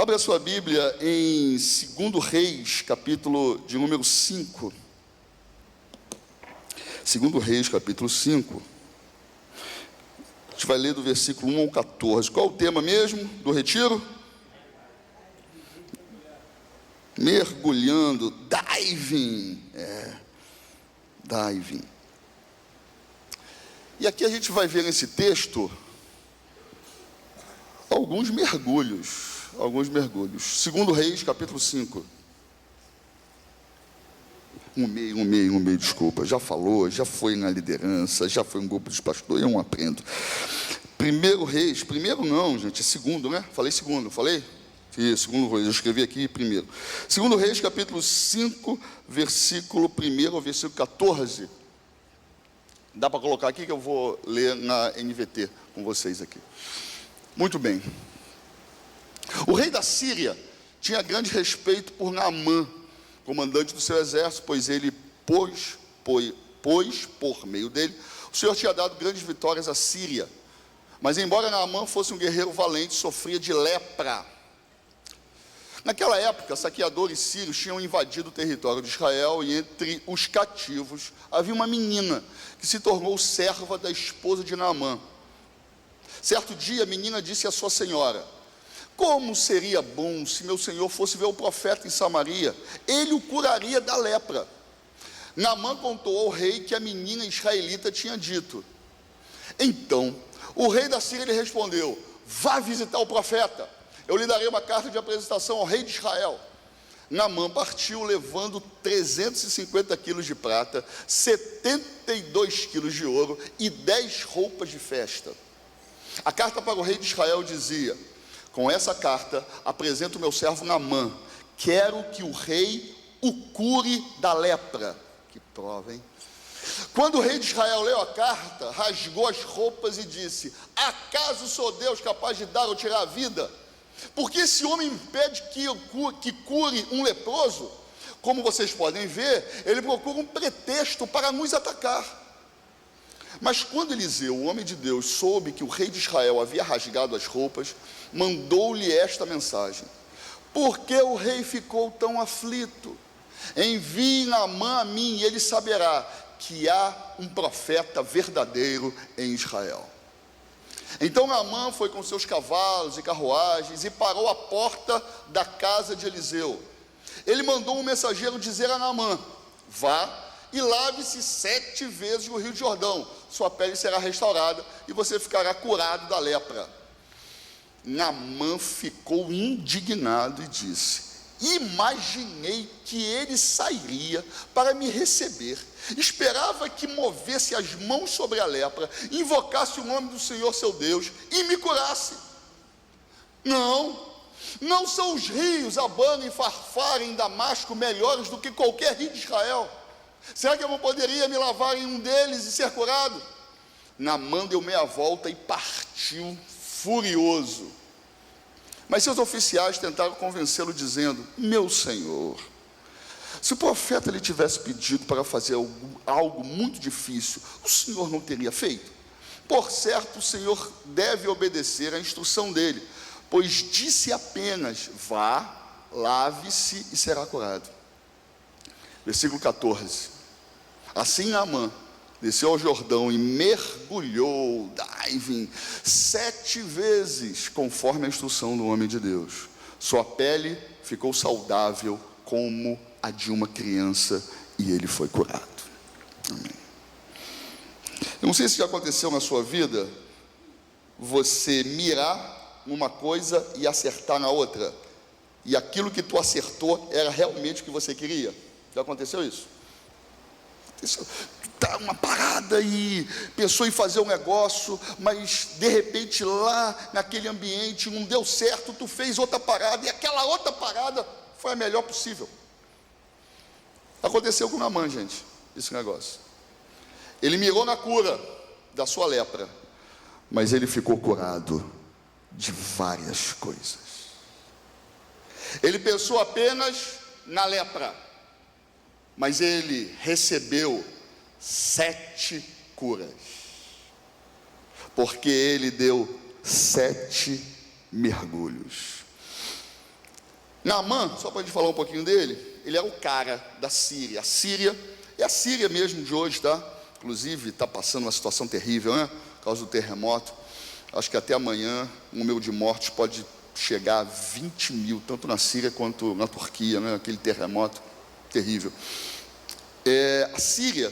Abra a sua Bíblia em 2 Reis, capítulo de número 5. 2 Reis, capítulo 5. A gente vai ler do versículo 1 ao 14. Qual é o tema mesmo do retiro? Mergulhando, diving. Diving. E aqui a gente vai ver nesse texto alguns mergulhos. 2 Reis, capítulo 5. Um meio, desculpa. Já falou, já foi na liderança, já foi um grupo de pastores, eu não aprendo. 1 Reis, primeiro não, gente, é segundo, né? Falei segundo, falei? Isso, 2 Reis, eu escrevi aqui primeiro. 2 Reis, capítulo 5, versículo 1 ao versículo 14. Dá para colocar aqui que eu vou ler na NVT com vocês aqui. Muito bem. O rei da Síria tinha grande respeito por Naamã, comandante do seu exército, pois ele pôs por meio dele, o Senhor tinha dado grandes vitórias à Síria. Mas embora Naamã fosse um guerreiro valente, sofria de lepra. Naquela época, saqueadores sírios tinham invadido o território de Israel, e entre os cativos havia uma menina que se tornou serva da esposa de Naamã. Certo dia, a menina disse à sua senhora: como seria bom se meu senhor fosse ver o profeta em Samaria, ele o curaria da lepra. Naamã contou ao rei que a menina israelita tinha dito. Então, o rei da Síria lhe respondeu: vá visitar o profeta, eu lhe darei uma carta de apresentação ao rei de Israel. Naamã partiu levando 350 quilos de prata, 72 quilos de ouro e 10 roupas de festa. A carta para o rei de Israel dizia: com essa carta apresento o meu servo Naamã, quero que o rei o cure da lepra. Que prova, hein? Quando o rei de Israel leu a carta, rasgou as roupas e disse: acaso sou Deus capaz de dar ou tirar a vida? Porque esse homem impede que cure um leproso? Como vocês podem ver, ele procura um pretexto para nos atacar. Mas quando Eliseu, o homem de Deus, soube que o rei de Israel havia rasgado as roupas, mandou-lhe esta mensagem: por que o rei ficou tão aflito? Envie Naamã a mim, e ele saberá que há um profeta verdadeiro em Israel. Então Naamã foi com seus cavalos e carruagens e parou à porta da casa de Eliseu. Ele mandou um mensageiro dizer a Naamã: vá e lave-se 7 vezes no Rio de Jordão, sua pele será restaurada e você ficará curado da lepra. Naamã ficou indignado e disse: imaginei que ele sairia para me receber, esperava que movesse as mãos sobre a lepra, invocasse o nome do Senhor seu Deus e me curasse. Não são os rios Abana e Farfar em Damasco melhores do que qualquer rio de Israel? Será que eu não poderia me lavar em um deles e ser curado? Naamã deu meia volta e partiu furioso. Mas seus oficiais tentaram convencê-lo dizendo: meu senhor, se o profeta lhe tivesse pedido para fazer algo muito difícil, o senhor não teria feito? Por certo, o senhor deve obedecer à instrução dele, pois disse apenas: vá, lave-se e será curado. Versículo 14. Assim Naamã desceu ao Jordão e mergulhou, diving, 7 vezes, conforme a instrução do homem de Deus. Sua pele ficou saudável como a de uma criança e ele foi curado. Amém. Eu não sei se já aconteceu na sua vida você mirar numa coisa e acertar na outra, e aquilo que tu acertou era realmente o que você queria. Já aconteceu isso? Tá uma parada e pensou em fazer um negócio, mas de repente lá naquele ambiente não deu certo, tu fez outra parada e aquela outra parada foi a melhor possível. Aconteceu com Naamã, gente, esse negócio. Ele mirou na cura da sua lepra, mas ele ficou curado de várias coisas. Ele pensou apenas na lepra, mas ele recebeu 7 curas, porque ele deu 7 mergulhos. Naamã, só para a gente falar um pouquinho dele, ele era o cara da Síria. A Síria é a Síria mesmo de hoje, tá? Inclusive está passando uma situação terrível, né? Por causa do terremoto. Acho que até amanhã o número de mortes pode chegar a 20 mil, tanto na Síria quanto na Turquia, né? Aquele terremoto terrível. A Síria,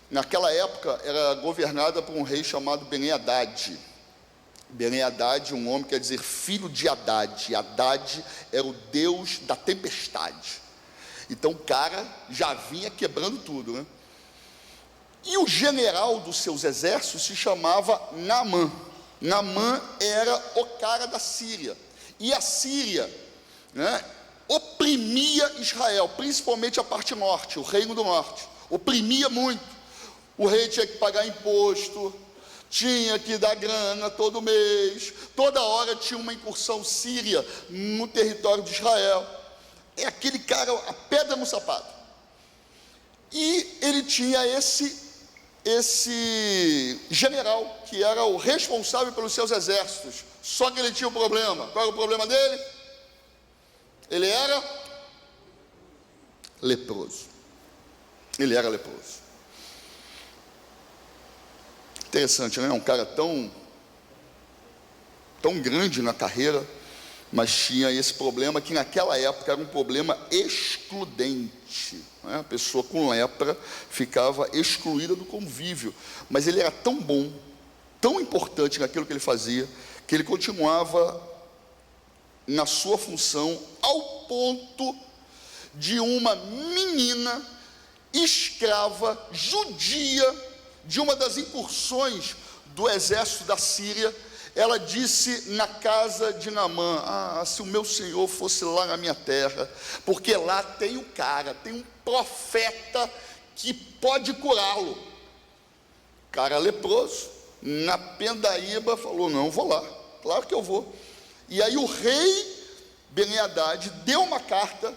naquela época, era governada por um rei chamado Ben-Hadad. Ben-Hadad, um homem, quer dizer filho de Haddad. Haddad era o deus da tempestade. Então o cara já vinha quebrando tudo, né? E o general dos seus exércitos se chamava Naamã. Naamã era o cara da Síria. E a Síria, né, oprimia Israel, principalmente a parte norte, o reino do norte. Oprimia muito. O rei tinha que pagar imposto, tinha que dar grana todo mês, toda hora tinha uma incursão síria no território de Israel. É aquele cara, a pedra no sapato. E ele tinha esse general, que era o responsável pelos seus exércitos. Só que ele tinha um problema. Qual era o problema dele? Ele era leproso. Ele era leproso. Interessante, né? Um cara tão grande na carreira, mas tinha esse problema que naquela época era um problema excludente, né? A pessoa com lepra ficava excluída do convívio, mas ele era tão bom, tão importante naquilo que ele fazia, que ele continuava na sua função, ao ponto de uma menina escrava judia de uma das incursões do exército da Síria. Ela disse na casa de Naamã: se o meu senhor fosse lá na minha terra, porque lá tem um cara, tem um profeta que pode curá-lo. Cara leproso, na pendaíba, falou: não, vou lá, claro que eu vou. E aí o rei Ben-Hadad deu uma carta,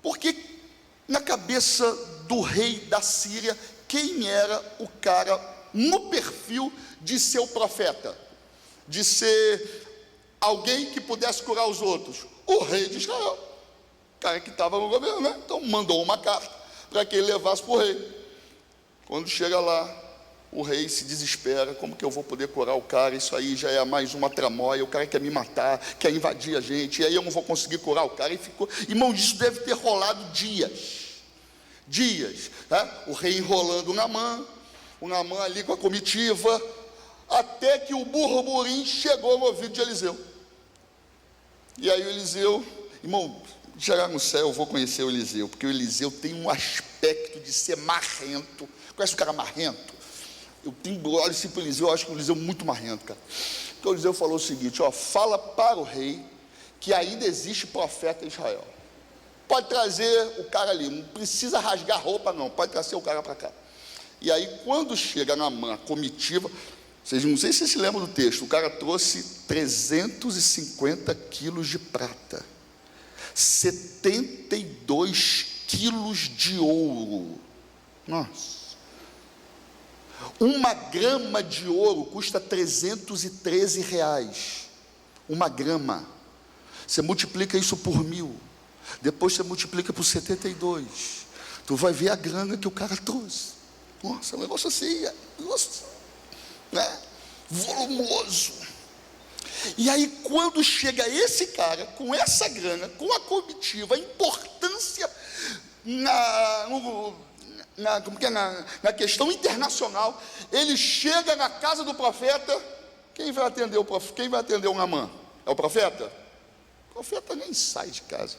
porque na cabeça do rei da Síria, quem era o cara no perfil de ser o profeta, de ser alguém que pudesse curar os outros? O rei de Israel, o cara que estava no governo, né? Então mandou uma carta para que ele levasse para o rei. Quando chega lá, o rei se desespera: como que eu vou poder curar o cara? Isso aí já é mais uma tramóia, o cara quer me matar, quer invadir a gente, e aí eu não vou conseguir curar o cara. E ficou, irmão, isso deve ter rolado dias, né? O rei enrolando o Naamã ali com a comitiva, até que o burburinho chegou no ouvido de Eliseu. E aí o Eliseu, irmão, chegar no céu eu vou conhecer o Eliseu, porque o Eliseu tem um aspecto de ser marrento. Conhece o cara marrento? Eu olho assim para o Eliseu, eu acho que o Eliseu é muito marrento, cara. Então o Eliseu falou o seguinte: fala para o rei que ainda existe profeta em Israel. Pode trazer o cara ali, não precisa rasgar roupa não, pode trazer o cara para cá. E aí quando chega Naamã, a comitiva, vocês não sei se vocês se lembram do texto, o cara trouxe 350 quilos de prata, 72 quilos de ouro. Nossa. 1 grama de ouro custa R$313. 1 grama. Você multiplica isso por 1000. Depois você multiplica por 72. Tu vai ver a grana que o cara trouxe. Nossa, um negócio assim, né? Volumoso. E aí quando chega esse cara, com essa grana, com a comitiva, a importância na questão internacional, ele chega na casa do profeta. Quem vai atender o Naamã? É o profeta? O profeta nem sai de casa.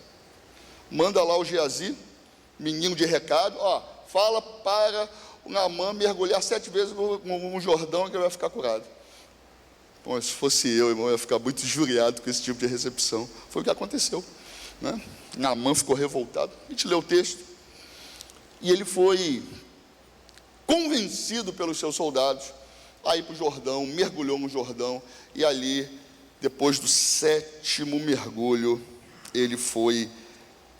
Manda lá o Geazi, menino de recado: fala para o Naamã mergulhar 7 vezes no Jordão, que ele vai ficar curado. Bom, se fosse eu, irmão, eu ia ficar muito injuriado com esse tipo de recepção. Foi o que aconteceu, né? Naamã ficou revoltado. A gente lê o texto. E ele foi convencido pelos seus soldados a ir para o Jordão, mergulhou no Jordão, e ali, depois do 7º mergulho, ele foi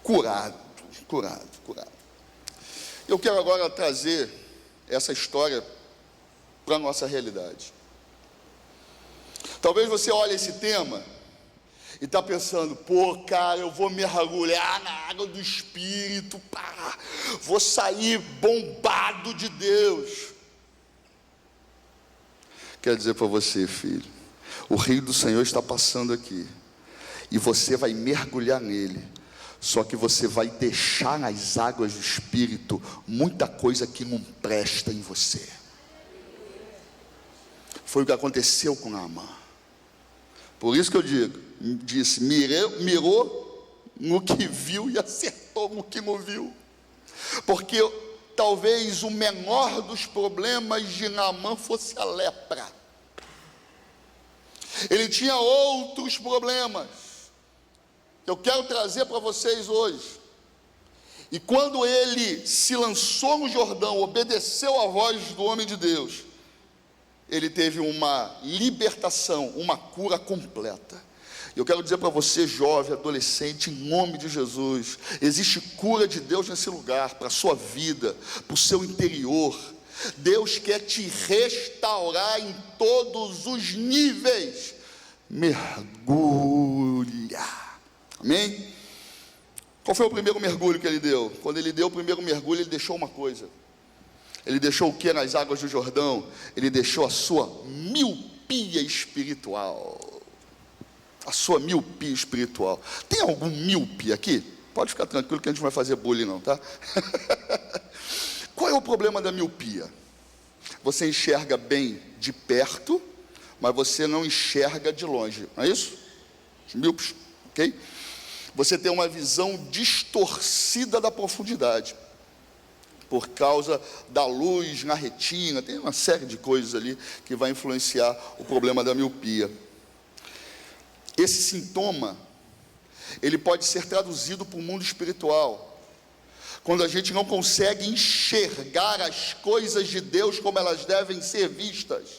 curado. Eu quero agora trazer essa história para a nossa realidade. Talvez você olhe esse tema e está pensando, pô, cara, eu vou mergulhar na água do Espírito, pá, vou sair bombado de Deus. Quero dizer para você, filho, o rio do Senhor está passando aqui, e você vai mergulhar nele, só que você vai deixar nas águas do Espírito muita coisa que não presta em você. Foi o que aconteceu com Naamã. Por isso que eu disse, mirou no que viu e acertou no que não viu. Porque talvez o menor dos problemas de Naamã fosse a lepra. Ele tinha outros problemas que eu quero trazer para vocês hoje. E quando ele se lançou no Jordão, obedeceu à voz do homem de Deus, ele teve uma libertação, uma cura completa. Eu quero dizer para você, jovem, adolescente, em nome de Jesus, existe cura de Deus nesse lugar, para a sua vida, para o seu interior. Deus quer te restaurar em todos os níveis. Mergulha. Amém? Qual foi o primeiro mergulho que ele deu? Quando ele deu o primeiro mergulho, ele deixou uma coisa. Ele deixou o que nas águas do Jordão? Ele deixou a sua miopia espiritual. A sua miopia espiritual. Tem algum míope aqui? Pode ficar tranquilo que a gente não vai fazer bullying não, tá? Qual é o problema da miopia? Você enxerga bem de perto, mas você não enxerga de longe, não é isso? Os míopes, ok? Você tem uma visão distorcida da profundidade, por causa da luz na retina, tem uma série de coisas ali que vai influenciar o problema da miopia. Esse sintoma, ele pode ser traduzido para o mundo espiritual, quando a gente não consegue enxergar as coisas de Deus como elas devem ser vistas.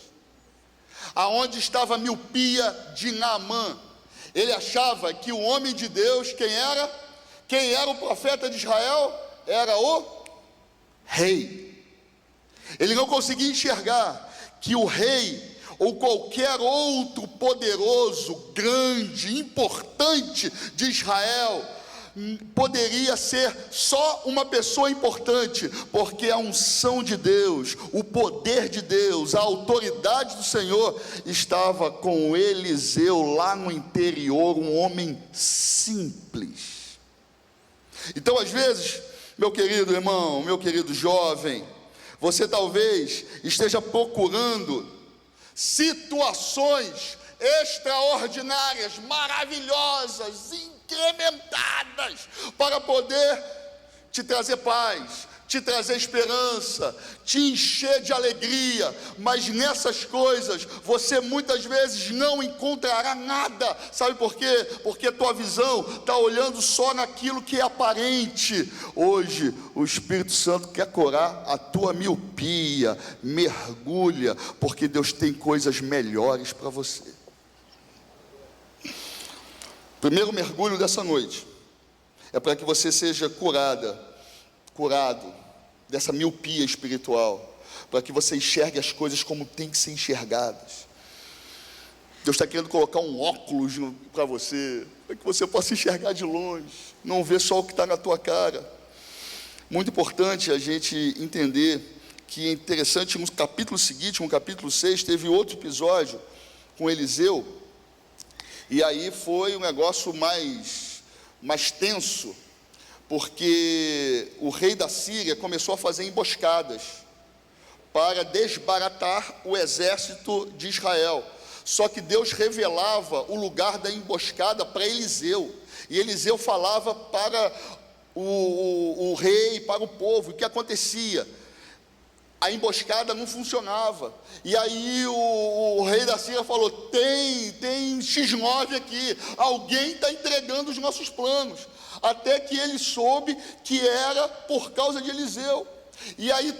Aonde estava a miopia de Naamã? Ele achava que o homem de Deus, quem era? Quem era o profeta de Israel? Era o rei. Ele não conseguia enxergar que o rei, ou qualquer outro poderoso, grande, importante de Israel, poderia ser só uma pessoa importante, porque a unção de Deus, o poder de Deus, a autoridade do Senhor estava com Eliseu lá no interior, um homem simples. Então, às vezes, meu querido irmão, meu querido jovem, você talvez esteja procurando situações extraordinárias, maravilhosas, incrementadas, para poder te trazer paz, te trazer esperança, te encher de alegria, mas nessas coisas você muitas vezes não encontrará nada. Sabe por quê? Porque tua visão está olhando só naquilo que é aparente. Hoje o Espírito Santo quer curar a tua miopia. Mergulha, porque Deus tem coisas melhores para você. Primeiro mergulho dessa noite é para que você seja curado dessa miopia espiritual, para que você enxergue as coisas como tem que ser enxergadas. Deus está querendo colocar um óculos para você, para que você possa enxergar de longe, não ver só o que está na tua cara. Muito importante a gente entender que é interessante, no capítulo seguinte, no capítulo 6, teve outro episódio com Eliseu, e aí foi um negócio mais tenso, porque o rei da Síria começou a fazer emboscadas para desbaratar o exército de Israel. Só que Deus revelava o lugar da emboscada para Eliseu, e Eliseu falava para o rei, para o povo. O que acontecia? A emboscada não funcionava, e aí o rei da Síria falou: tem X9 aqui, alguém está entregando os nossos planos, até que ele soube que era por causa de Eliseu. E aí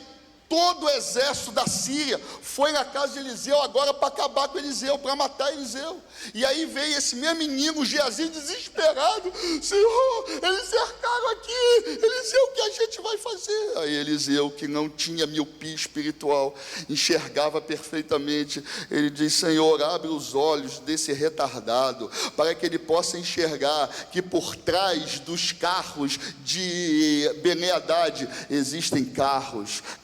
todo o exército da Síria foi na casa de Eliseu agora para acabar com Eliseu, para matar Eliseu. E aí veio esse meu menino Geazi desesperado: Senhor, eles cercaram aqui, Eliseu, o que a gente vai fazer? Aí Eliseu, que não tinha miopia espiritual, enxergava perfeitamente, ele diz: Senhor, abre os olhos desse retardado, para que ele possa enxergar que por trás dos carros de Bene-Hadad existem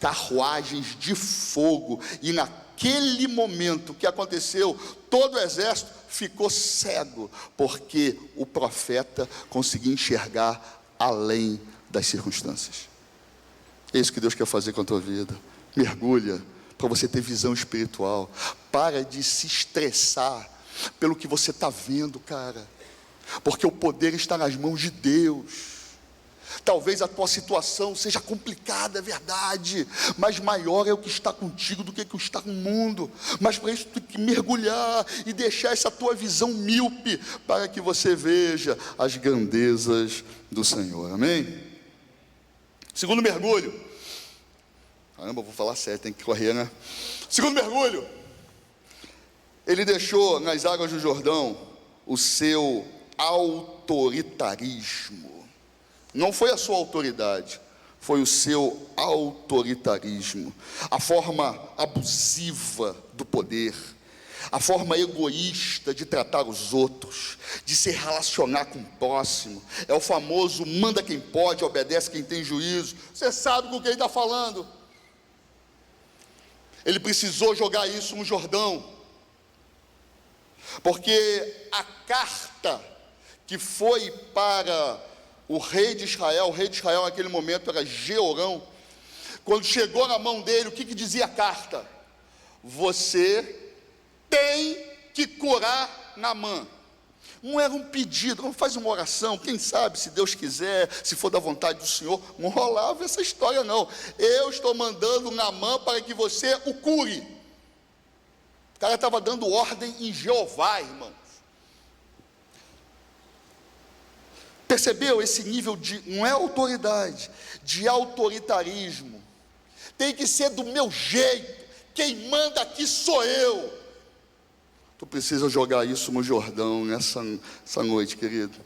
carruagens de fogo. E naquele momento que aconteceu, todo o exército ficou cego, porque o profeta conseguia enxergar além das circunstâncias. É isso que Deus quer fazer com a tua vida. Mergulha, para você ter visão espiritual. Para de se estressar pelo que você está vendo, cara, porque o poder está nas mãos de Deus. Talvez a tua situação seja complicada, é verdade, mas maior é o que está contigo do que o que está no mundo. Mas para isso tu tem que mergulhar e deixar essa tua visão míope, para que você veja as grandezas do Senhor, amém? Segundo mergulho, caramba, vou falar sério, tem que correr, né? Segundo mergulho, ele deixou nas águas do Jordão o seu autoritarismo. Não foi a sua autoridade, foi o seu autoritarismo, a forma abusiva do poder, a forma egoísta de tratar os outros, de se relacionar com o próximo. É o famoso manda quem pode, obedece quem tem juízo. Você sabe com quem está falando. Ele precisou jogar isso no Jordão, porque a carta que foi para o rei de Israel naquele momento era Jeorão. Quando chegou na mão dele, o que dizia a carta? Você tem que curar Naamã. Não era um pedido, não faz uma oração, quem sabe, se Deus quiser, se for da vontade do Senhor. Não rolava essa história não. Eu estou mandando Naamã para que você o cure. O cara estava dando ordem em Jeová, irmão. Percebeu esse nível de, não é autoridade, de autoritarismo? Tem que ser do meu jeito, quem manda aqui sou eu. Tu precisa jogar isso no Jordão nessa noite, querido.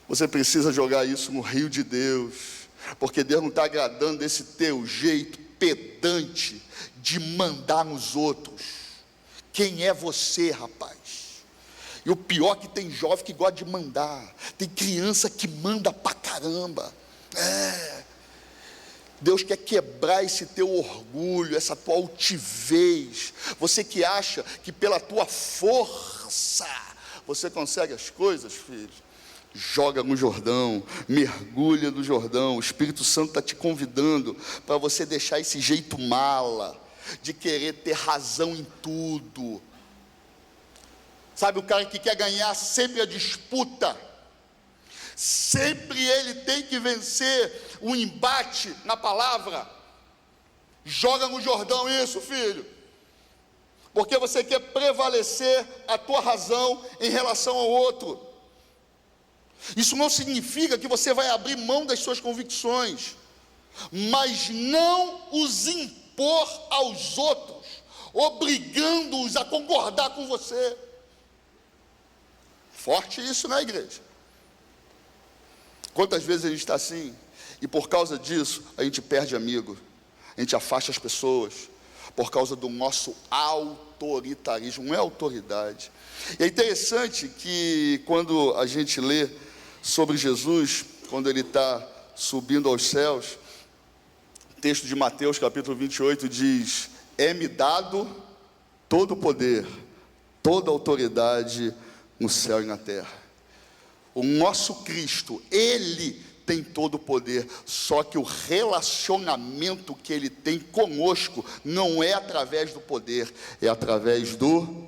Você precisa jogar isso no rio de Deus, porque Deus não está agradando desse teu jeito pedante de mandar nos outros. Quem é você, rapaz? E o pior é que tem jovem que gosta de mandar, tem criança que manda pra caramba. Deus quer quebrar esse teu orgulho, essa tua altivez. Você que acha que pela tua força você consegue as coisas, filho, joga no Jordão, mergulha no Jordão. O Espírito Santo está te convidando para você deixar esse jeito mala, de querer ter razão em tudo. Sabe, o cara que quer ganhar sempre a disputa, sempre ele tem que vencer o embate na palavra. Joga no Jordão isso, filho, porque você quer prevalecer a tua razão em relação ao outro. Isso não significa que você vai abrir mão das suas convicções, mas não os impor aos outros, obrigando-os a concordar com você. Forte isso na igreja. Quantas vezes a gente está assim, e por causa disso, a gente perde amigo, a gente afasta as pessoas, por causa do nosso autoritarismo, não é autoridade. E é interessante que quando a gente lê sobre Jesus, quando ele está subindo aos céus, o texto de Mateus capítulo 28 diz: é-me dado todo o poder, toda a autoridade no céu e na terra. O nosso Cristo, Ele tem todo o poder, só que o relacionamento que Ele tem conosco não é através do poder, é através do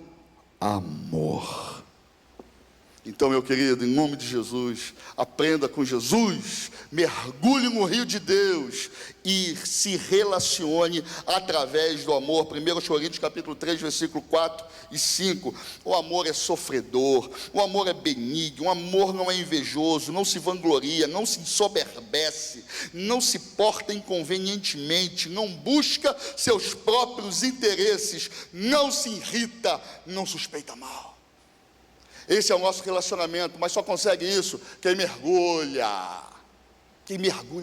amor. Então, meu querido, em nome de Jesus, aprenda com Jesus, mergulhe no rio de Deus e se relacione através do amor. 1 Coríntios capítulo 3, versículo 4 e 5. O amor é sofredor, o amor é benigno, o amor não é invejoso, não se vangloria, não se ensoberbece, não se porta inconvenientemente, não busca seus próprios interesses, não se irrita, não suspeita mal. Esse é o nosso relacionamento, mas só consegue isso quem mergulha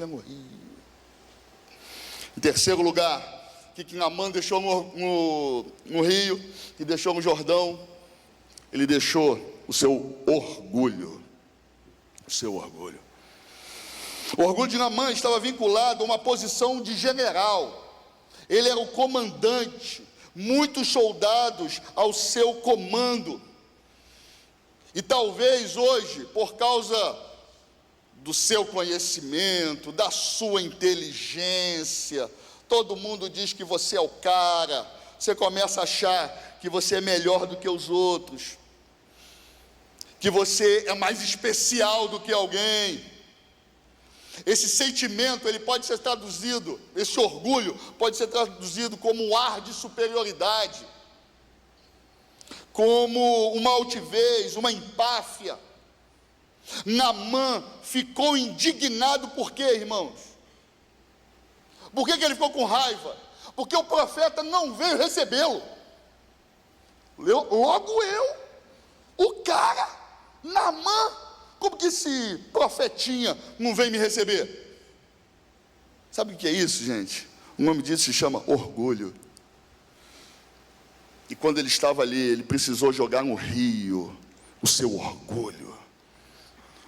no rio. Em terceiro lugar, o que Naamã deixou no rio, que deixou no Jordão? Ele deixou o seu orgulho. O seu orgulho. O orgulho de Naamã estava vinculado a uma posição de general. Ele era o comandante, muitos soldados ao seu comando. E talvez hoje, por causa do seu conhecimento, da sua inteligência, todo mundo diz que você é o cara, você começa a achar que você é melhor do que os outros, que você é mais especial do que alguém. Esse sentimento, ele pode ser traduzido, esse orgulho pode ser traduzido como um ar de superioridade, como uma altivez, uma empáfia. Naamã ficou indignado, por quê, irmãos? Por que ele ficou com raiva? Porque o profeta não veio recebê-lo. Logo eu, o cara, Naamã, como que esse profetinha não vem me receber? Sabe o que é isso, gente? O nome disso se chama orgulho. E quando ele estava ali, ele precisou jogar no rio o seu orgulho.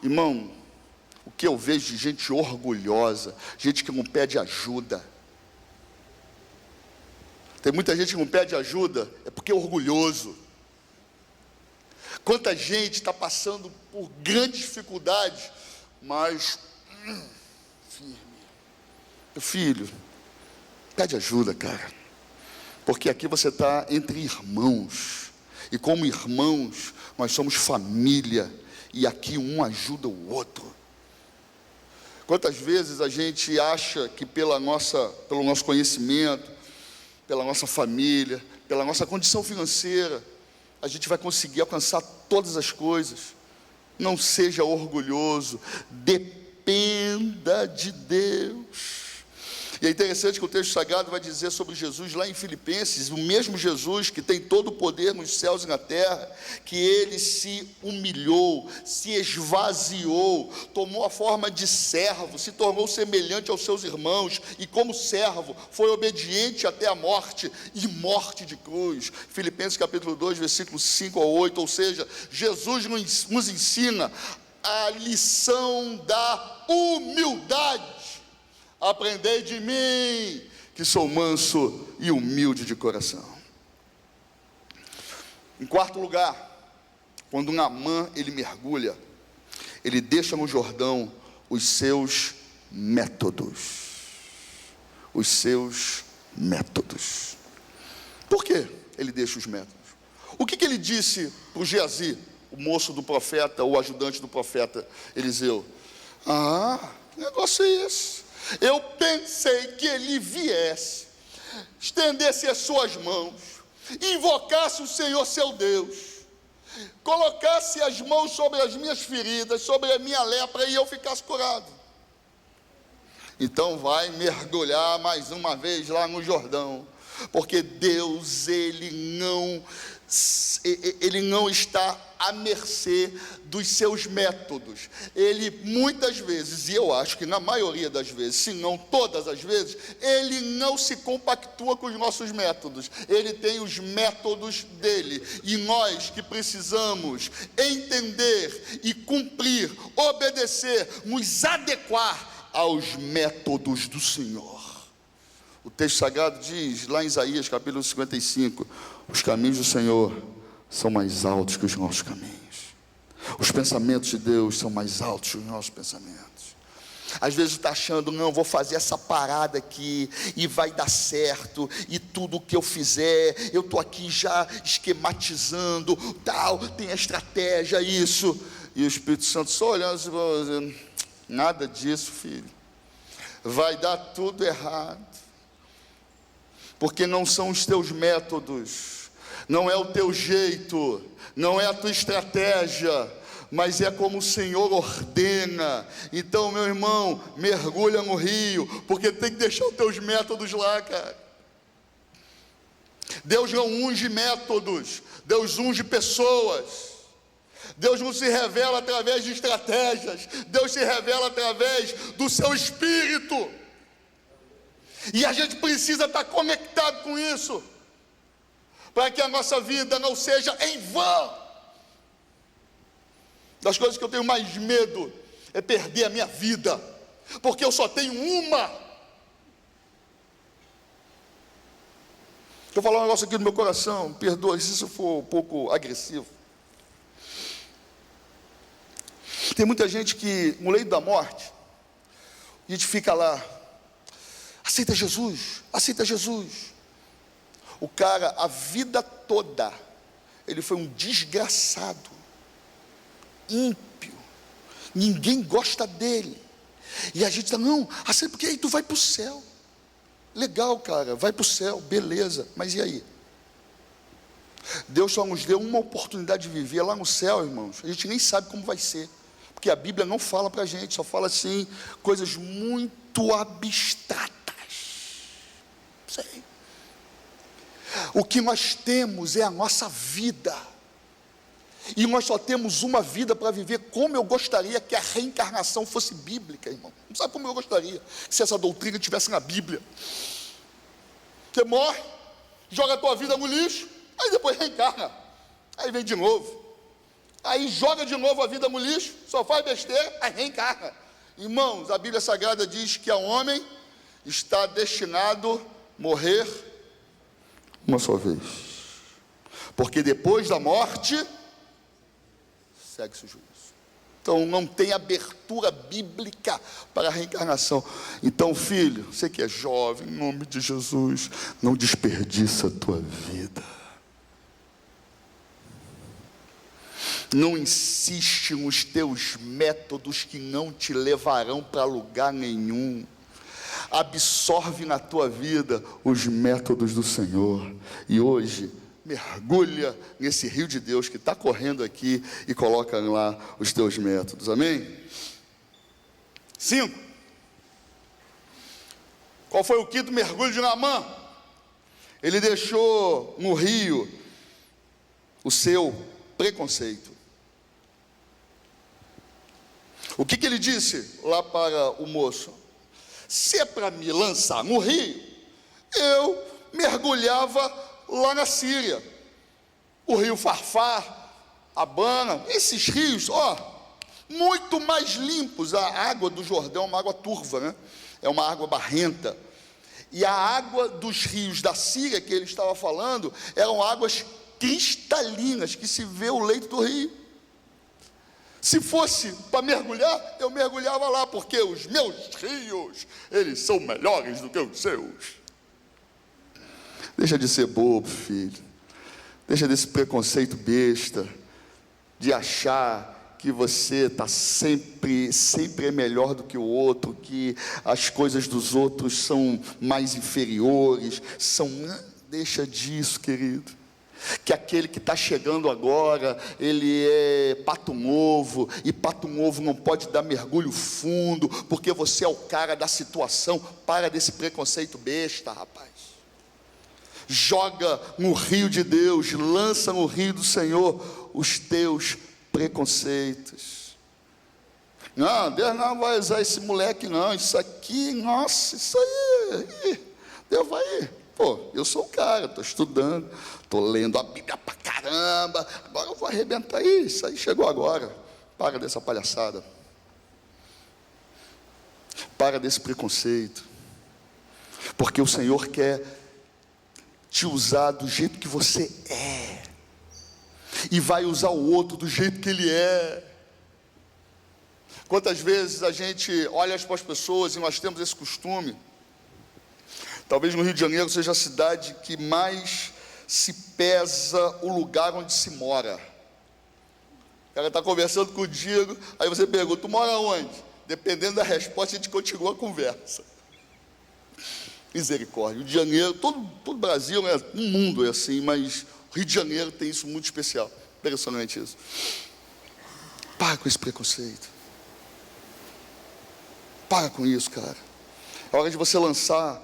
Irmão, o que eu vejo de gente orgulhosa, gente que não pede ajuda. Tem muita gente que não pede ajuda, é porque é orgulhoso. Quanta gente está passando por grandes dificuldades, mas firme. Meu filho, pede ajuda, cara. Porque aqui você está entre irmãos. E como irmãos, nós somos família. E aqui um ajuda o outro. Quantas vezes a gente acha que pelo nosso conhecimento, pela nossa família, pela nossa condição financeira, a gente vai conseguir alcançar todas as coisas. Não seja orgulhoso, dependa de Deus. E é interessante que o texto sagrado vai dizer sobre Jesus lá em Filipenses, o mesmo Jesus que tem todo o poder nos céus e na terra, que ele se humilhou, se esvaziou, tomou a forma de servo, se tornou semelhante aos seus irmãos, e como servo foi obediente até a morte, e morte de cruz. Filipenses capítulo 2, versículos 5 ao 8, ou seja, Jesus nos ensina a lição da humildade. Aprendei de mim, que sou manso e humilde de coração. Em quarto lugar, quando Naamã ele mergulha, ele deixa no Jordão os seus métodos. Os seus métodos. Por que ele deixa os métodos? O que ele disse para o Geazi, o moço do profeta, o ajudante do profeta Eliseu? Que negócio é esse? Eu pensei que ele viesse, estendesse as suas mãos, invocasse o Senhor seu Deus, colocasse as mãos sobre as minhas feridas, sobre a minha lepra, e eu ficasse curado. Então vai mergulhar mais uma vez lá no Jordão, porque Deus, ele não está à mercê dos seus métodos. Ele muitas vezes, e eu acho que na maioria das vezes, se não todas as vezes, ele não se compactua com os nossos métodos. Ele tem os métodos dele, e nós que precisamos entender e cumprir, obedecer, nos adequar aos métodos do Senhor. O texto sagrado diz, lá em Isaías capítulo 55, os caminhos do Senhor são mais altos que os nossos caminhos. Os pensamentos de Deus são mais altos que os nossos pensamentos. Às vezes está achando, não, vou fazer essa parada aqui e vai dar certo, e tudo que eu fizer, eu estou aqui já esquematizando, tal, tem a estratégia, isso. E o Espírito Santo só olhando assim, dizendo, nada disso, filho. Vai dar tudo errado. Porque não são os teus métodos, não é o teu jeito, não é a tua estratégia, mas é como o Senhor ordena. Então, meu irmão, mergulha no rio, porque tem que deixar os teus métodos lá, cara. Deus não unge métodos, Deus unge pessoas. Deus não se revela através de estratégias, Deus se revela através do seu Espírito. E a gente precisa estar conectado com isso, para que a nossa vida não seja em vão. Das coisas que eu tenho mais medo é perder a minha vida, porque eu só tenho uma. Deixa eu falar um negócio aqui no meu coração, perdoa se isso for um pouco agressivo. Tem muita gente que, no leito da morte, a gente fica lá, aceita Jesus, aceita Jesus. O cara, a vida toda, ele foi um desgraçado, ímpio, ninguém gosta dele, e a gente diz, não, aceita, porque aí tu vai para o céu. Legal, cara, vai para o céu, beleza, mas e aí? Deus só nos deu uma oportunidade de viver lá no céu, irmãos. A gente nem sabe como vai ser, porque a Bíblia não fala para a gente, só fala assim, coisas muito abstratas. Sei. O que nós temos é a nossa vida, e nós só temos uma vida para viver. Como eu gostaria que a reencarnação fosse bíblica, irmão. Não sabe como eu gostaria se essa doutrina estivesse na Bíblia. Você morre, joga a tua vida no lixo, aí depois reencarna, aí vem de novo, aí joga de novo a vida no lixo, só faz besteira, aí reencarna. Irmãos, a Bíblia Sagrada diz que o homem está destinado a morrer uma só vez, porque depois da morte segue-se o juízo. Então não tem abertura bíblica para a reencarnação. Então, filho, você que é jovem, em nome de Jesus, não desperdiça a tua vida. Não insiste nos teus métodos que não te levarão para lugar nenhum. Absorve na tua vida os métodos do Senhor. E hoje, mergulha nesse rio de Deus que está correndo aqui e coloca lá os teus métodos, amém? 5. Qual foi o quinto mergulho de Naamã? Ele deixou no rio o seu preconceito. O que ele disse lá para o moço? Se é para me lançar no rio, eu mergulhava lá na Síria, o rio Farfar, Abana, esses rios, muito mais limpos. A água do Jordão é uma água turva, né? É uma água barrenta, e a água dos rios da Síria que ele estava falando, eram águas cristalinas, que se vê o leito do rio. Se fosse para mergulhar, eu mergulhava lá, porque os meus rios, eles são melhores do que os seus. Deixa de ser bobo, filho. Deixa desse preconceito besta, de achar que você está sempre é melhor do que o outro, que as coisas dos outros são mais inferiores, deixa disso, querido. Que aquele que está chegando agora, ele é pato novo, e pato novo não pode dar mergulho fundo, porque você é o cara da situação. Para desse preconceito besta, rapaz. Joga no rio de Deus, lança no rio do Senhor os teus preconceitos. Não, Deus não vai usar esse moleque não, isso aqui, nossa, isso aí, Deus vai, eu sou o cara, estou estudando, estou lendo a Bíblia pra caramba, agora eu vou arrebentar isso aí, chegou agora. Para dessa palhaçada, para desse preconceito, porque o Senhor quer te usar do jeito que você é, e vai usar o outro do jeito que ele é. Quantas vezes a gente olha para as pessoas, e nós temos esse costume, talvez no Rio de Janeiro seja a cidade que mais se pesa o lugar onde se mora. O cara está conversando contigo, aí você pergunta, tu mora onde? Dependendo da resposta, a gente continua a conversa. Misericórdia. Rio de Janeiro, todo o Brasil, né? O mundo é assim, mas o Rio de Janeiro tem isso muito especial. Impressionante isso. Para com esse preconceito. Para com isso, cara. É hora de você lançar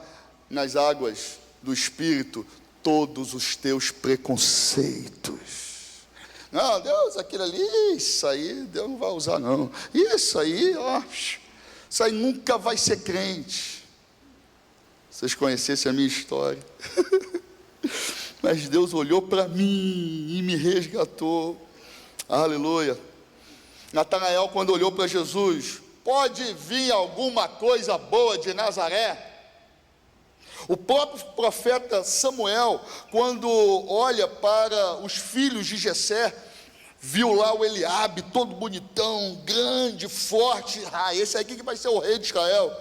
nas águas do Espírito todos os teus preconceitos. Não, Deus, aquilo ali, isso aí, Deus não vai usar não. Isso aí nunca vai ser crente. vocês conhecessem a minha história. Mas Deus olhou para mim e me resgatou. Aleluia. Natanael, quando olhou para Jesus: pode vir alguma coisa boa de Nazaré? O próprio profeta Samuel, quando olha para os filhos de Jessé, viu lá o Eliabe, todo bonitão, grande, forte. Esse aqui que vai ser o rei de Israel.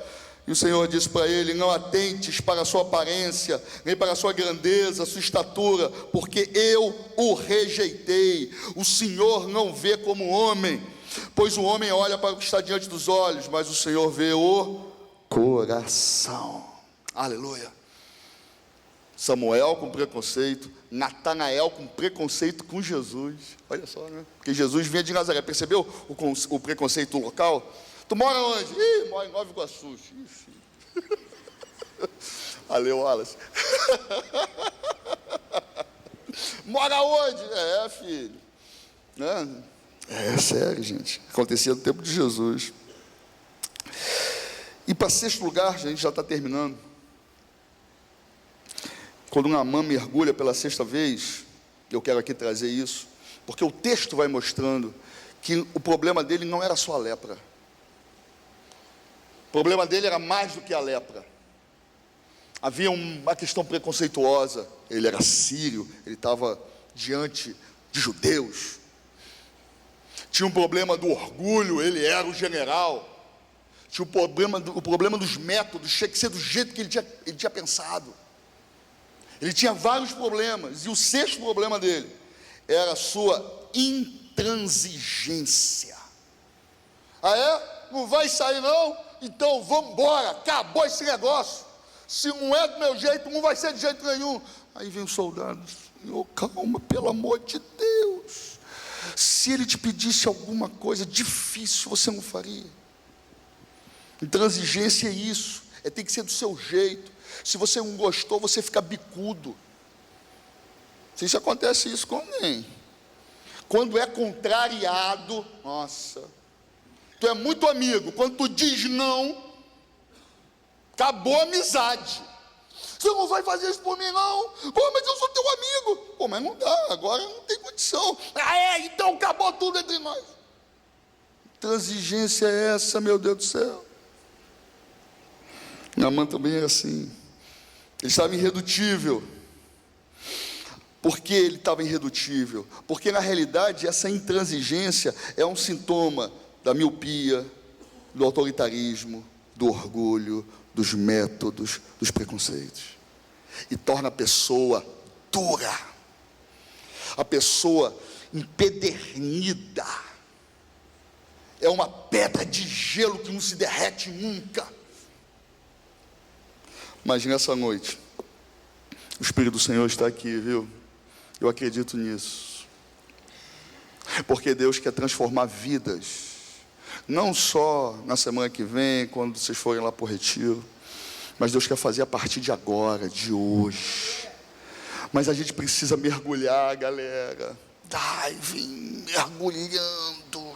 E o Senhor disse para ele: não atentes para a sua aparência, nem para a sua grandeza, a sua estatura, porque eu o rejeitei. O Senhor não vê como homem, pois o homem olha para o que está diante dos olhos, mas o Senhor vê o coração. Aleluia. Samuel com preconceito, Natanael com preconceito com Jesus. Olha só, né? Porque Jesus vinha de Nazaré. Percebeu o preconceito local? Tu mora onde? Mora em Nova Iguaçu. Valeu, Wallace. Mora onde? Filho. É sério, gente. Acontecia no tempo de Jesus. E para sexto lugar, a gente já está terminando. Quando Naamã mergulha pela sexta vez, eu quero aqui trazer isso, porque o texto vai mostrando que o problema dele não era só a lepra. O problema dele era mais do que a lepra. Havia uma questão preconceituosa. Ele era sírio, ele estava diante de judeus. Tinha um problema do orgulho, ele era o general. Tinha o problema dos métodos, tinha que ser do jeito que ele tinha pensado. Ele tinha vários problemas, e o sexto problema dele era a sua intransigência. Não vai sair não? Então vamos embora, acabou esse negócio. Se não é do meu jeito, não vai ser de jeito nenhum. Aí vem o soldado: Senhor, calma, pelo amor de Deus. Se ele te pedisse alguma coisa difícil, você não faria. Intransigência é isso, tem que ser do seu jeito. Se você não gostou, você fica bicudo. Se isso acontece isso com alguém. Quando é contrariado, nossa, tu é muito amigo, quando tu diz não, acabou a amizade. Você não vai fazer isso por mim não? Mas eu sou teu amigo. Mas não dá, agora não tem condição. Então acabou tudo entre nós. Intransigência é essa, meu Deus do céu. Naamã também é assim. Ele estava irredutível. Por que ele estava irredutível? Porque na realidade essa intransigência é um sintoma da miopia, do autoritarismo, do orgulho, dos métodos, dos preconceitos. E torna a pessoa dura, a pessoa empedernida. É uma pedra de gelo que não se derrete nunca. Mas nessa noite, o Espírito do Senhor está aqui, viu? Eu acredito nisso. Porque Deus quer transformar vidas. Não só na semana que vem, quando vocês forem lá para o retiro. Mas Deus quer fazer a partir de agora, de hoje. Mas a gente precisa mergulhar, galera. Vem mergulhando.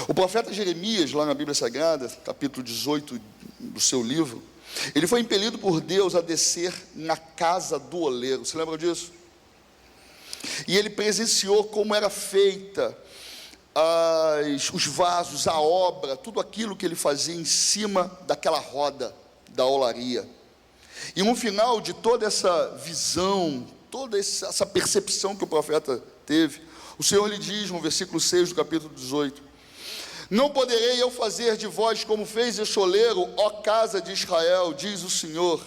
O profeta Jeremias, lá na Bíblia Sagrada, capítulo 18 do seu livro, ele foi impelido por Deus a descer na casa do oleiro. Você lembra disso? E ele presenciou como era feita os vasos, a obra, tudo aquilo que ele fazia em cima daquela roda da olaria. E no final de toda essa visão, toda essa percepção que o profeta teve, o Senhor lhe diz no versículo 6 do capítulo 18: não poderei eu fazer de vós como fez este oleiro, ó casa de Israel, diz o Senhor.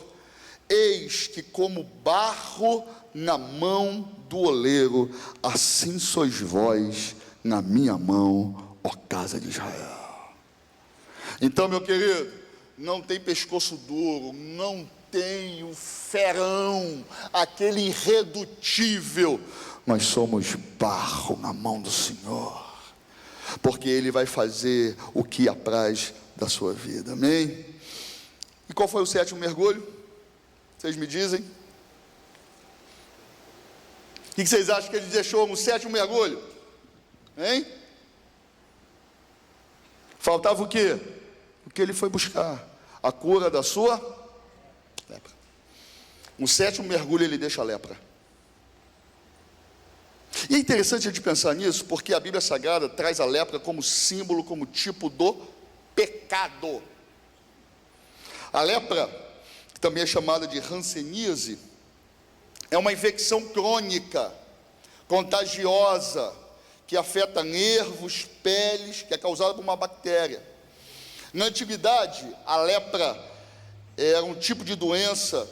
Eis que como barro na mão do oleiro, assim sois vós na minha mão, ó casa de Israel. Então, meu querido, não tem pescoço duro, não tem o ferão, aquele irredutível. Nós somos barro na mão do Senhor, porque Ele vai fazer o que apraz da sua vida, amém? E qual foi o sétimo mergulho? Vocês me dizem? O que vocês acham que ele deixou no sétimo mergulho? Hein? Faltava o quê? O que ele foi buscar? a cura da sua lepra. No 7º mergulho ele deixa a lepra. E é interessante a gente pensar nisso, porque a Bíblia Sagrada traz a lepra como símbolo, como tipo do pecado. A lepra, que também é chamada de hanseníase, é uma infecção crônica, contagiosa, que afeta nervos, peles, que é causada por uma bactéria. Na antiguidade, a lepra era um tipo de doença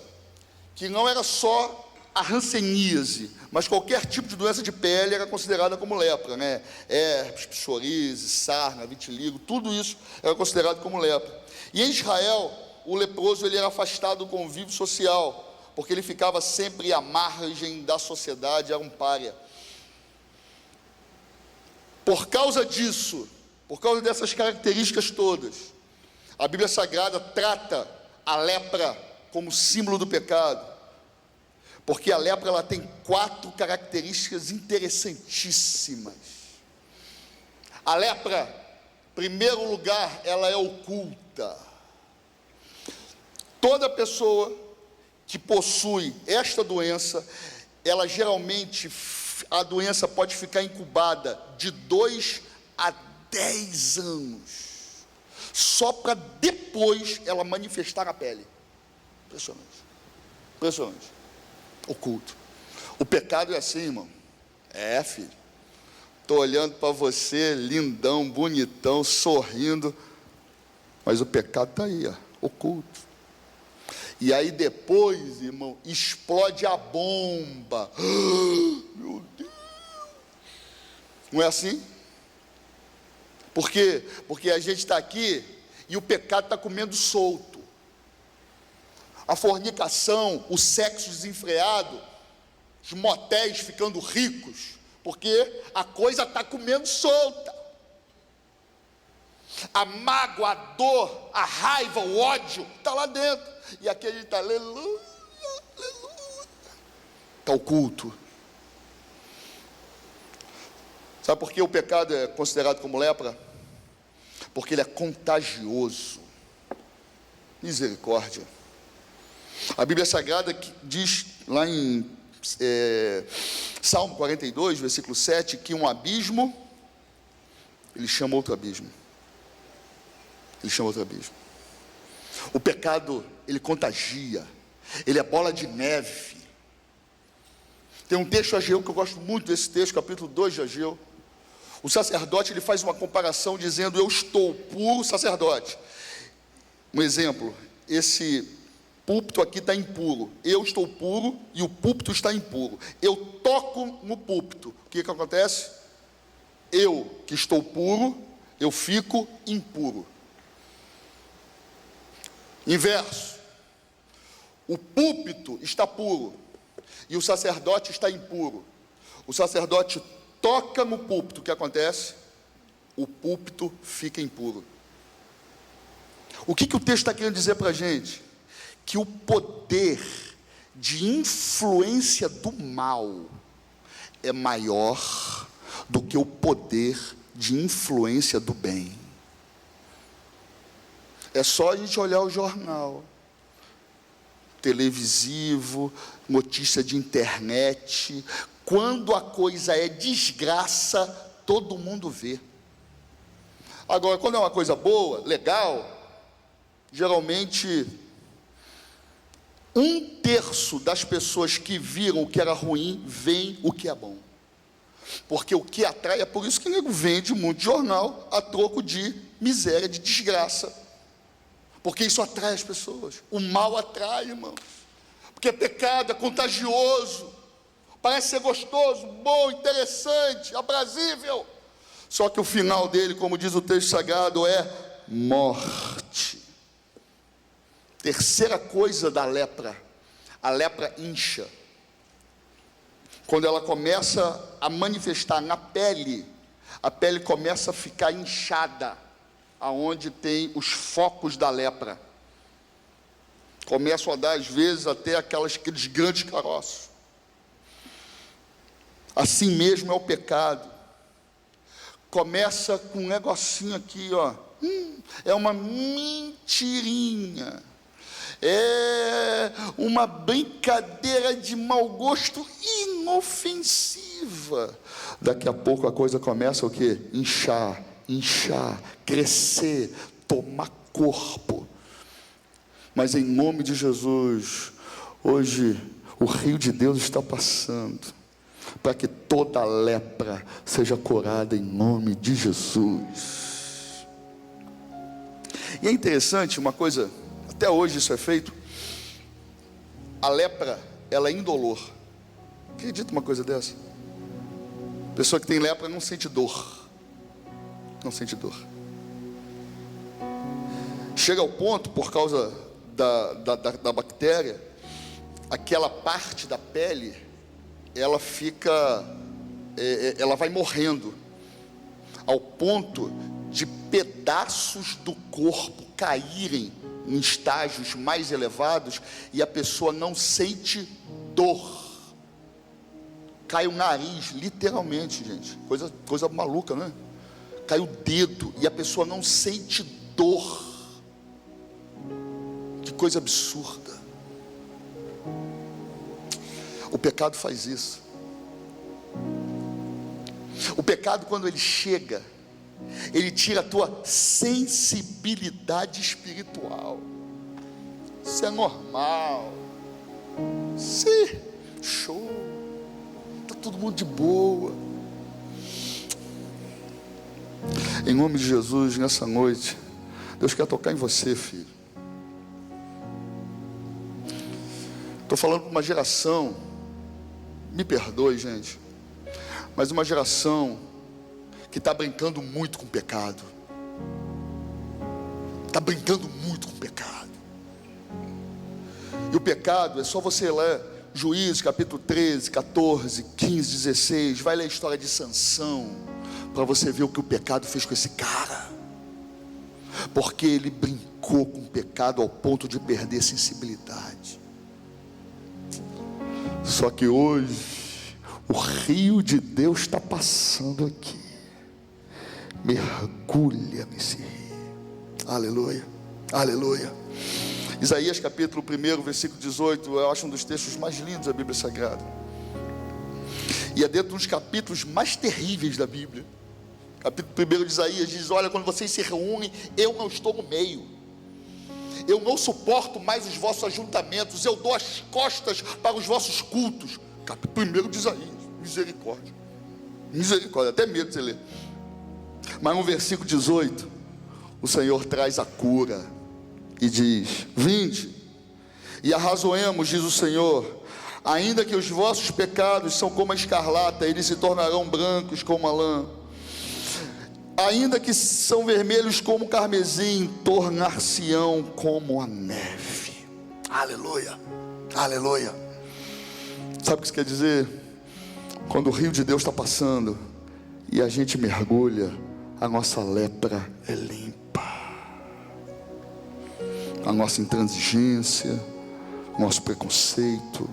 que não era só a hanseníase, mas qualquer tipo de doença de pele era considerada como lepra, né? Herpes, psoríase, sarna, vitiligo, tudo isso era considerado como lepra. E em Israel, o leproso ele era afastado do convívio social, porque ele ficava sempre à margem da sociedade, era um pária. Por causa disso, por causa dessas características todas, a Bíblia Sagrada trata a lepra como símbolo do pecado, porque a lepra ela tem 4 características interessantíssimas. A lepra, em primeiro lugar, ela é oculta. Toda pessoa que possui esta doença, ela geralmente, a doença pode ficar incubada de 2 a 10 anos, só para depois ela manifestar na pele. Impressionante, impressionante. Oculto. O pecado é assim, irmão. Filho. Estou olhando para você, lindão, bonitão, sorrindo, mas o pecado está aí, oculto. E aí depois, irmão, explode a bomba. Meu Deus! Não é assim? Por quê? Porque a gente está aqui e o pecado está comendo solto. A fornicação, o sexo desenfreado, os motéis ficando ricos, porque a coisa está comendo solta. A mágoa, a dor, a raiva, o ódio está lá dentro. E aquele está, aleluia, aleluia. Está oculto. Sabe por que o pecado é considerado como lepra? Porque ele é contagioso. Misericórdia. A Bíblia Sagrada diz lá em Salmo 42, versículo 7, que um abismo, ele chama outro abismo. Ele chama outro abismo. O pecado, ele contagia, ele é bola de neve. Tem um texto de Ageu, que eu gosto muito desse texto, capítulo 2 de Ageu. O sacerdote, ele faz uma comparação dizendo, eu estou puro, sacerdote. Um exemplo, esse púlpito aqui está impuro, eu estou puro e o púlpito está impuro. Eu toco no púlpito, o que acontece? Eu que estou puro, eu fico impuro. Inverso, o púlpito está puro e o sacerdote está impuro. O sacerdote toca no púlpito, o que acontece? O púlpito fica impuro. O que o texto está querendo dizer para a gente? Que o poder de influência do mal é maior do que o poder de influência do bem. É só a gente olhar o jornal, televisivo, notícia de internet. Quando a coisa é desgraça, todo mundo vê. Agora, quando é uma coisa boa, legal, geralmente 1/3 das pessoas que viram o que era ruim, veem o que é bom. Porque o que atrai, é por isso que o nego vende muito jornal a troco de miséria, de desgraça. Porque isso atrai as pessoas. O mal atrai, irmãos. Porque pecado é contagioso. Parece ser gostoso, bom, interessante, aprazível. Só que o final dele, como diz o texto sagrado, é morte. Terceira coisa da lepra, a lepra incha. Quando ela começa a manifestar na pele, a pele começa a ficar inchada, aonde tem os focos da lepra. Começam a dar, às vezes, até aqueles grandes caroços. Assim mesmo é o pecado. começa com um negocinho aqui, ó. É uma mentirinha. É uma brincadeira de mau gosto inofensiva. Daqui a pouco a coisa começa o quê? Inchar, crescer, tomar corpo. Mas em nome de Jesus, hoje o rio de Deus está passando, para que toda lepra seja curada em nome de Jesus. E é interessante uma coisa, até hoje isso é feito. A lepra, ela é indolor. Acredita uma coisa dessa? A pessoa que tem lepra não sente dor. Não sente dor. Chega ao ponto, por causa da bactéria, aquela parte da pele, ela fica, ela vai morrendo, ao ponto de pedaços do corpo caírem em estágios mais elevados, e a pessoa não sente dor. Cai o nariz, literalmente, gente, coisa maluca, né? Cai o dedo, e a pessoa não sente dor. Que coisa absurda. O pecado faz isso. O pecado, quando ele chega, ele tira a tua sensibilidade espiritual. Isso é normal. Sim, show. Está todo mundo de boa. Em nome de Jesus, nessa noite, Deus quer tocar em você, filho. Estou falando para uma geração, me perdoe, gente, mas uma geração que está brincando muito com o pecado. Está brincando muito com o pecado. E o pecado é só você ler Juízes capítulo 13, 14, 15, 16. Vai ler a história de Sansão, para você ver o que o pecado fez com esse cara. Porque ele brincou com o pecado ao ponto de perder a sensibilidade. Só que hoje o rio de Deus está passando aqui. Mergulha nesse rio. Aleluia, aleluia. Isaías capítulo 1, versículo 18, eu acho um dos textos mais lindos da Bíblia Sagrada. E é dentro dos capítulos mais terríveis da Bíblia. Capítulo 1 de Isaías diz: olha, quando vocês se reúnem, eu não estou no meio. Eu não suporto mais os vossos ajuntamentos. Eu dou as costas para os vossos cultos. Capítulo 1 de Isaías. Misericórdia. Misericórdia, até medo de você ler. Mas no versículo 18, o Senhor traz a cura e diz: vinde e arrazoemos, diz o Senhor. Ainda que os vossos pecados são como a escarlata, eles se tornarão brancos como a lã. Ainda que são vermelhos como o carmesim, tornar-se-ão como a neve. Aleluia, aleluia. Sabe o que isso quer dizer? Quando o rio de Deus está passando e a gente mergulha, a nossa lepra é limpa. A nossa intransigência, o nosso preconceito,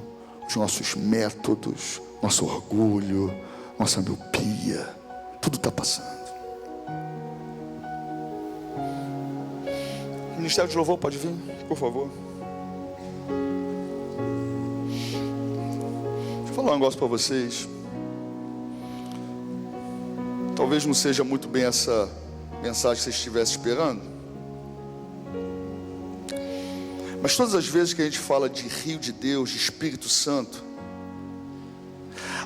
os nossos métodos, nosso orgulho, nossa miopia, tudo está passando. O Ministério de Louvor pode vir, por favor. Deixa eu falar um negócio para vocês. Talvez não seja muito bem essa mensagem que você estivesse esperando, mas todas as vezes que a gente fala de rio de Deus, de Espírito Santo,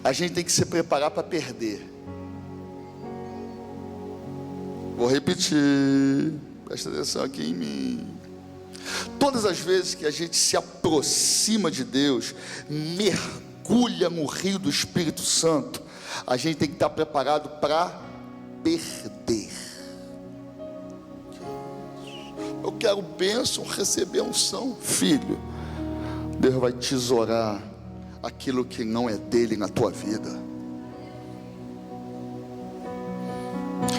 a gente tem que se preparar para perder. Vou repetir, presta atenção aqui em mim. Todas as vezes que a gente se aproxima de Deus, mergulha no rio do Espírito Santo, a gente tem que estar preparado para perder. Eu quero bênção, receber unção. Filho, Deus vai tesourar aquilo que não é dele na tua vida.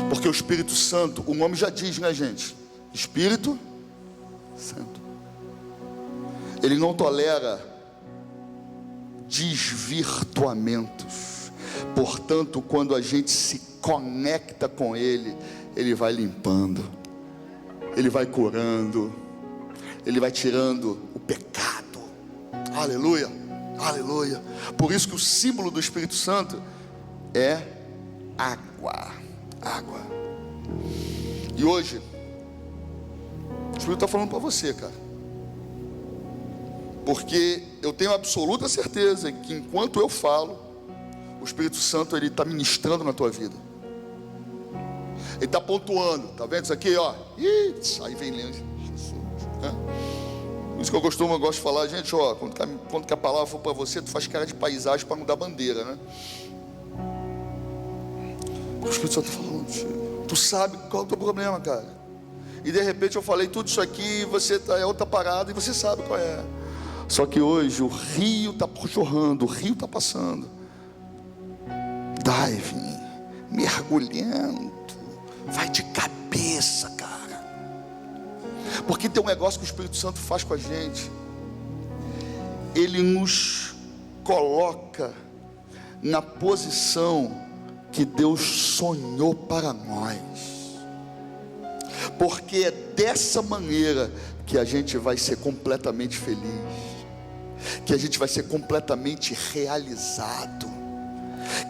Porque o Espírito Santo, o nome já diz, né, gente? Espírito Santo. Ele não tolera desvirtuamentos. Portanto, quando a gente se conecta com Ele, Ele vai limpando, Ele vai curando, Ele vai tirando o pecado. Aleluia, aleluia. Por isso que o símbolo do Espírito Santo é água. Água. E hoje o Espírito está falando para você, cara, porque eu tenho absoluta certeza que enquanto eu falo, o Espírito Santo, ele está ministrando na tua vida. Ele está pontuando, tá vendo isso aqui, ó? Ih, aí vem lendo. Por isso que eu gosto de falar, gente, ó, quando que a palavra for para você, tu faz cara de paisagem para mudar bandeira, né? O Espírito Santo está falando, tu sabe qual é o teu problema, cara. E de repente eu falei tudo isso aqui, e você é outra parada, e você sabe qual é. Só que hoje o rio está jorrando, o rio está passando. Diving, mergulhando, vai de cabeça, cara. Porque tem um negócio que o Espírito Santo faz com a gente. Ele nos coloca na posição que Deus sonhou para nós. Porque é dessa maneira que a gente vai ser completamente feliz, que a gente vai ser completamente realizado,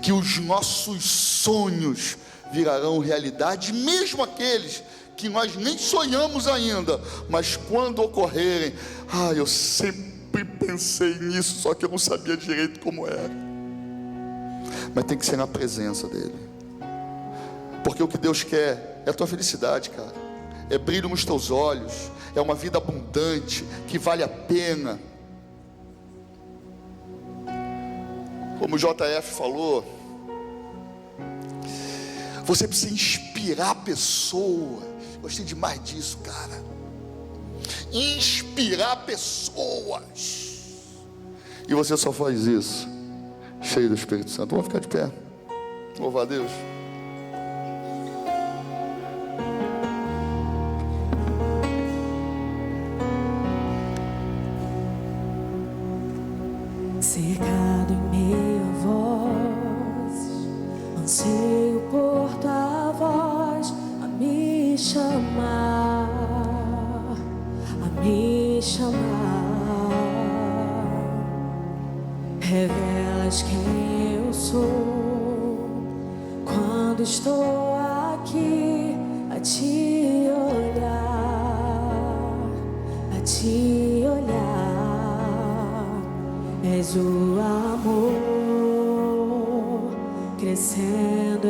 que os nossos sonhos virarão realidade, mesmo aqueles que nós nem sonhamos ainda, mas quando ocorrerem, eu sempre pensei nisso, só que eu não sabia direito como era. Mas tem que ser na presença dele, porque o que Deus quer é a tua felicidade, cara, é brilho nos teus olhos, é uma vida abundante, que vale a pena. Como o JF falou, você precisa inspirar pessoas. Gostei demais disso, cara. Inspirar pessoas. E você só faz isso cheio do Espírito Santo. Vamos ficar de pé. Louvar a Deus. Cercado em meio a voz, anseio por tua voz a me chamar, a me chamar. Revelas quem eu sou quando estou aqui a te olhar, a te olhar. És o amor crescendo